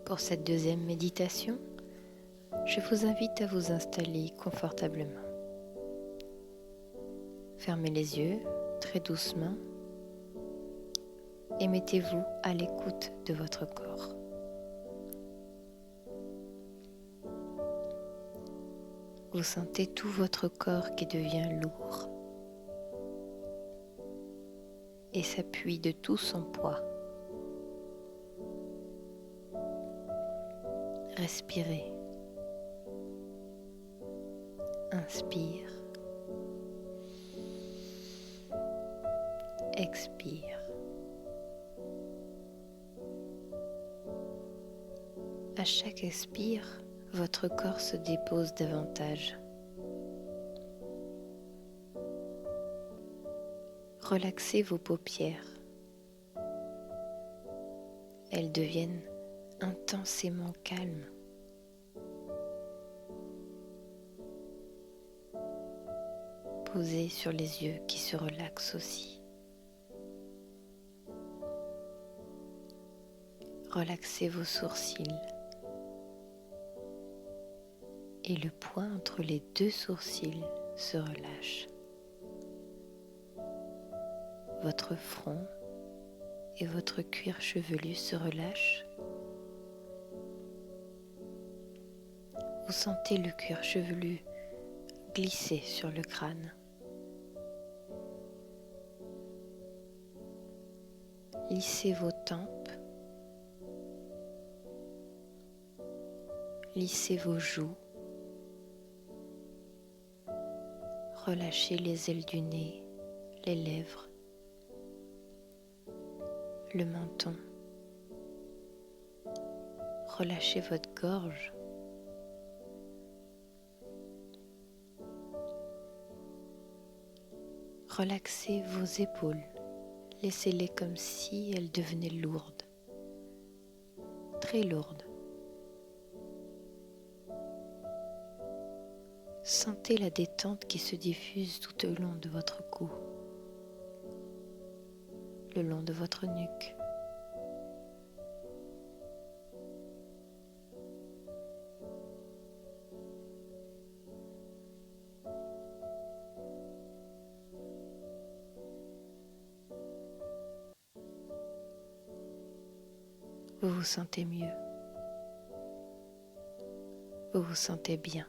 Pour cette deuxième méditation, je vous invite à vous installer confortablement. Fermez les yeux très doucement et mettez-vous à l'écoute de votre corps. Vous sentez tout votre corps qui devient lourd et s'appuie de tout son poids. Respirez. Inspire. Expire. À chaque expire, votre corps se dépose davantage. Relaxez vos paupières. Elles deviennent intensément calmes. Posez sur les yeux qui se relaxent aussi. Relaxez vos sourcils et le point entre les deux sourcils se relâche. Votre front et votre cuir chevelu se relâchent. Vous sentez le cuir chevelu glisser sur le crâne. Lissez vos tempes. Lissez vos joues. Relâchez les ailes du nez, les lèvres, le menton. Relâchez votre gorge. Relaxez vos épaules. Laissez-les comme si elles devenaient lourdes, très lourdes. Sentez la détente qui se diffuse tout au long de votre cou, le long de votre nuque. Vous vous sentez mieux. Vous vous sentez bien.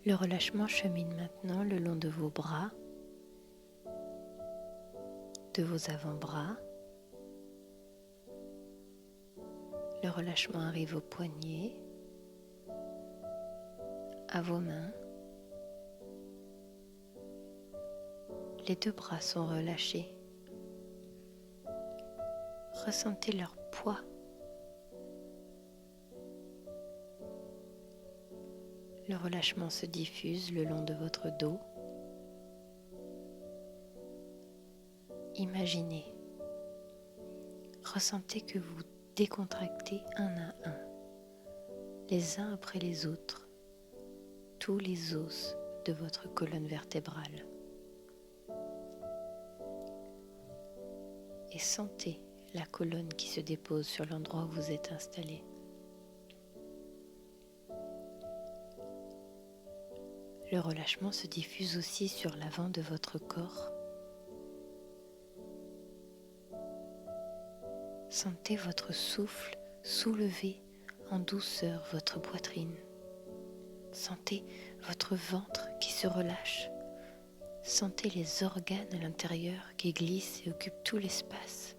Le relâchement chemine maintenant le long de vos bras, de vos avant-bras. Le relâchement arrive aux poignets, à vos mains. Les deux bras sont relâchés. Ressentez leur poids. Le relâchement se diffuse le long de votre dos. Imaginez, ressentez que vous décontractez un à un, les uns après les autres, tous les os de votre colonne vertébrale. Et sentez la colonne qui se dépose sur l'endroit où vous êtes installé. Le relâchement se diffuse aussi sur l'avant de votre corps. Sentez votre souffle soulever en douceur votre poitrine. Sentez votre ventre qui se relâche. Sentez les organes à l'intérieur qui glissent et occupent tout l'espace.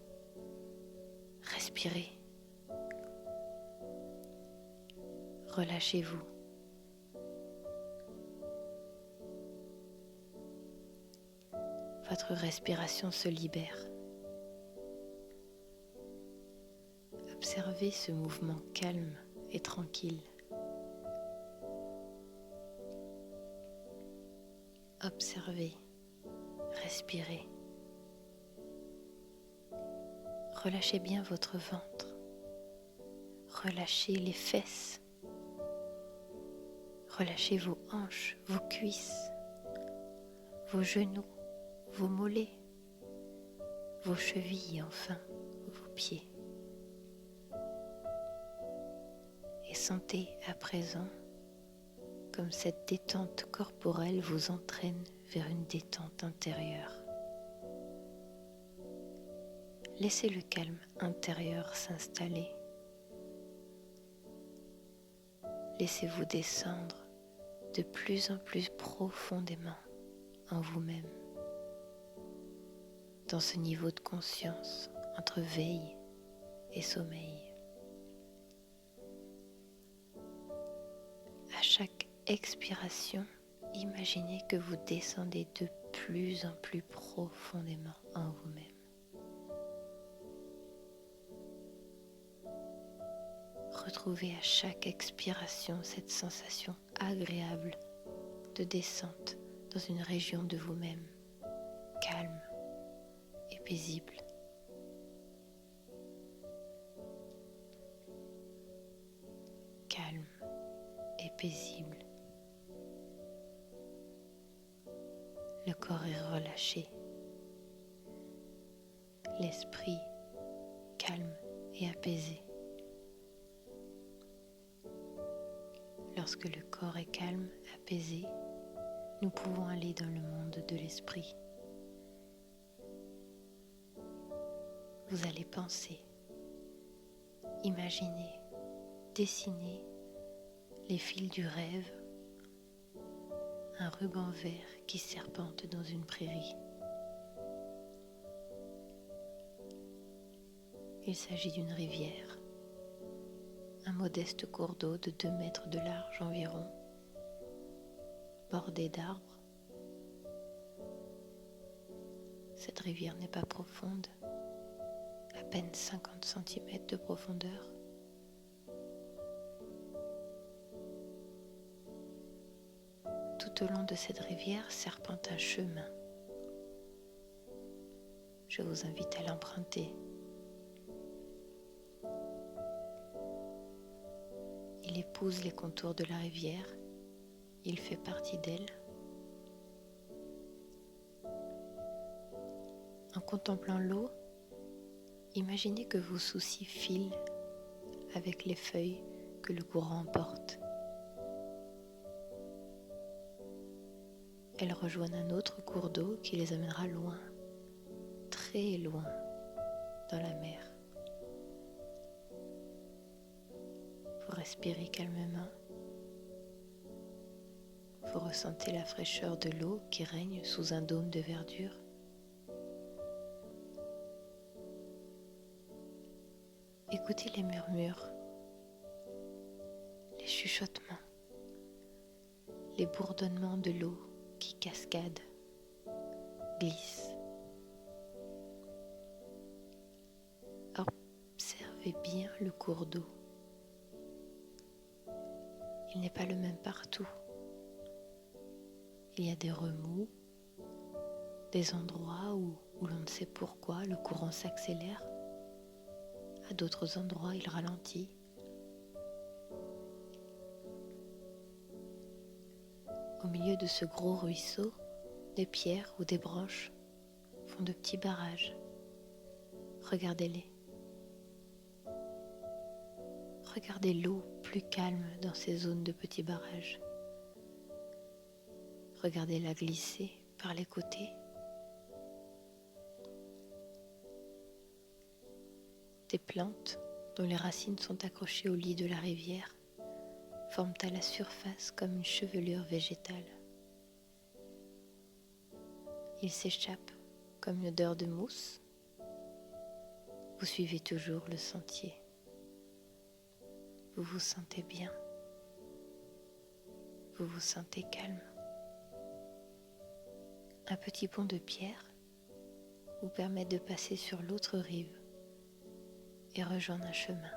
Respirez. Relâchez-vous. Votre respiration se libère. Observez ce mouvement calme et tranquille. Observez, respirez. Relâchez bien votre ventre. Relâchez les fesses. Relâchez vos hanches, vos cuisses, vos genoux, vos mollets, vos chevilles et enfin vos pieds. Et sentez à présent comme cette détente corporelle vous entraîne vers une détente intérieure. Laissez le calme intérieur s'installer. Laissez-vous descendre de plus en plus profondément en vous-même, dans ce niveau de conscience entre veille et sommeil. À chaque expiration, imaginez que vous descendez de plus en plus profondément en vous-même. Retrouvez à chaque expiration cette sensation agréable de descente dans une région de vous-même, calme et paisible. Calme et paisible. Le corps est relâché. L'esprit calme et apaisé. Lorsque le corps est calme, apaisé, nous pouvons aller dans le monde de l'esprit. Vous allez penser, imaginer, dessiner les fils du rêve, un ruban vert qui serpente dans une prairie. Il s'agit d'une rivière, un modeste cours d'eau de 2 mètres de large environ, bordé d'arbres. Cette rivière n'est pas profonde, à peine 50 cm de profondeur. Tout au long de cette rivière serpente un chemin. Je vous invite à l'emprunter. Il épouse les contours de la rivière, il fait partie d'elle. En contemplant l'eau, imaginez que vos soucis filent avec les feuilles que le courant emporte. Elles rejoignent un autre cours d'eau qui les amènera loin, très loin, dans la mer. Vous respirez calmement. Vous ressentez la fraîcheur de l'eau qui règne sous un dôme de verdure. Écoutez les murmures, les chuchotements, les bourdonnements de l'eau qui cascade, glisse. Observez bien le cours d'eau. Il n'est pas le même partout. Il y a des remous, des endroits où l'on ne sait pourquoi le courant s'accélère. À d'autres endroits, il ralentit. Au milieu de ce gros ruisseau, des pierres ou des branches font de petits barrages. Regardez-les. Regardez l'eau plus calme dans ces zones de petits barrages. Regardez-la glisser par les côtés. Des plantes dont les racines sont accrochées au lit de la rivière forment à la surface comme une chevelure végétale. Il s'échappe comme une odeur de mousse. Vous suivez toujours le sentier. Vous vous sentez bien. Vous vous sentez calme. Un petit pont de pierre vous permet de passer sur l'autre rive et rejoindre un chemin.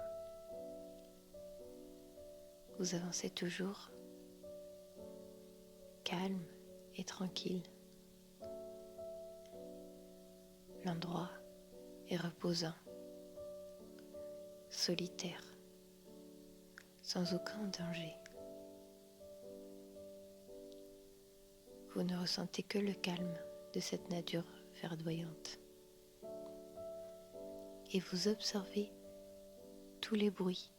Vous avancez toujours, calme et tranquille. L'endroit est reposant, solitaire, sans aucun danger. vous ne ressentez que le calme de cette nature verdoyante. Et vous observez tous les bruits,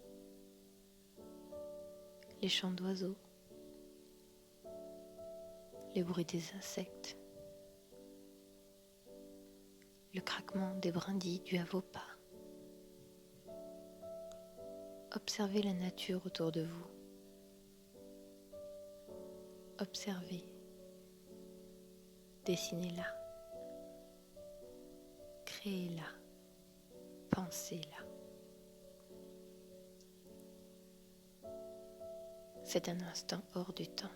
les chants d'oiseaux, les bruits des insectes, le craquement des brindilles dues à vos pas. Observez la nature autour de vous. Observez, dessinez-la, créez-la, pensez-la. C'est un instant hors du temps,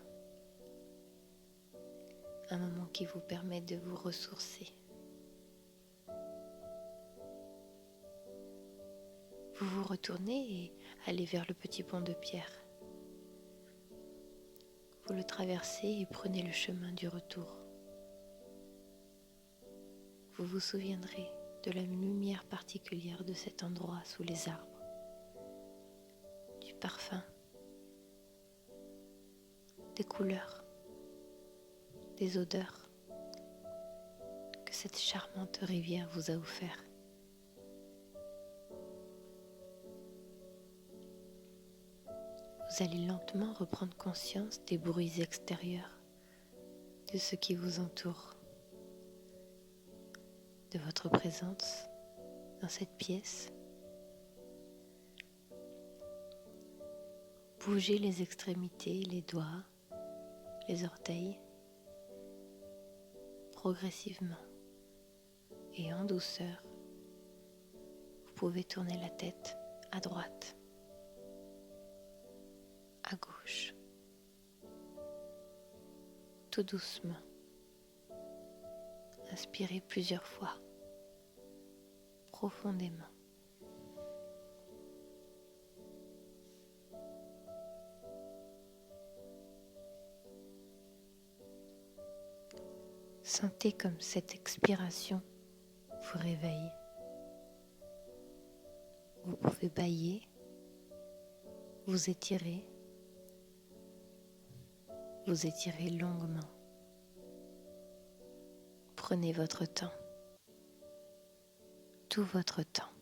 un moment qui vous permet de vous ressourcer. Vous vous retournez et allez vers le petit pont de pierre. Vous le traversez et prenez le chemin du retour. Vous vous souviendrez de la lumière particulière de cet endroit sous les arbres, du parfum, des couleurs, des odeurs que cette charmante rivière vous a offert. Vous allez lentement reprendre conscience des bruits extérieurs, de ce qui vous entoure, de votre présence dans cette pièce. Bougez les extrémités, les doigts, les orteils, progressivement et en douceur. Vous pouvez tourner la tête à droite, à gauche, tout doucement. Inspirez plusieurs fois, profondément. Sentez comme cette expiration vous réveille. Vous pouvez bâiller, vous étirer longuement. Prenez votre temps, tout votre temps.